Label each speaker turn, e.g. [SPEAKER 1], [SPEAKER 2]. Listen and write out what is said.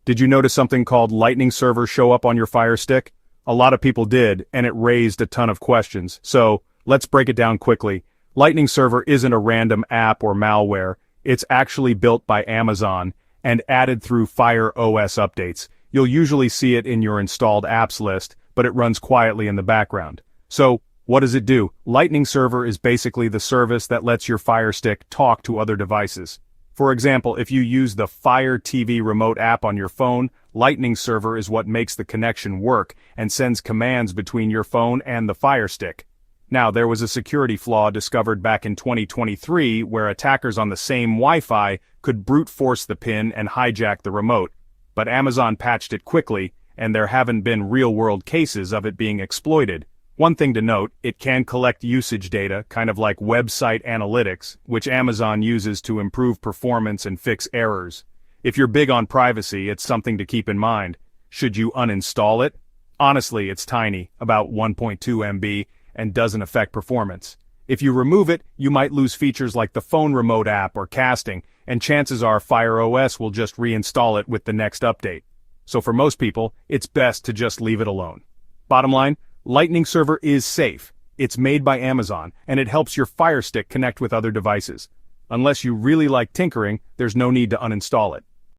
[SPEAKER 1] Did you notice something called Lightning Server show up on your Fire Stick? A lot of people did, and it raised a ton of questions. So, let's break it down quickly. Lightning Server isn't a random app or malware. It's actually built by Amazon and added through Fire OS updates. You'll usually see it in your installed apps list, but it runs quietly in the background. So, what does it do? Lightning Server is basically the service that lets your Fire Stick talk to other devices. For example, if you use the Fire TV remote app on your phone, Lightning Server is what makes the connection work and sends commands between your phone and the Fire Stick. Now, there was a security flaw discovered back in 2023 where attackers on the same Wi-Fi could brute force the pin and hijack the remote, but Amazon patched it quickly, and there haven't been real-world cases of it being exploited. One thing to note, it can collect usage data, kind of like website analytics, which Amazon uses to improve performance and fix errors. If you're big on privacy, it's something to keep in mind. Should you uninstall it? Honestly, it's tiny, about 1.2 MB, and doesn't affect performance. If you remove it, you might lose features like the phone remote app or casting, and chances are Fire OS will just reinstall it with the next update. So for most people, it's best to just leave it alone. Bottom line, Lightning Server is safe. It's made by Amazon, and it helps your Fire Stick connect with other devices. Unless you really like tinkering, there's no need to uninstall it.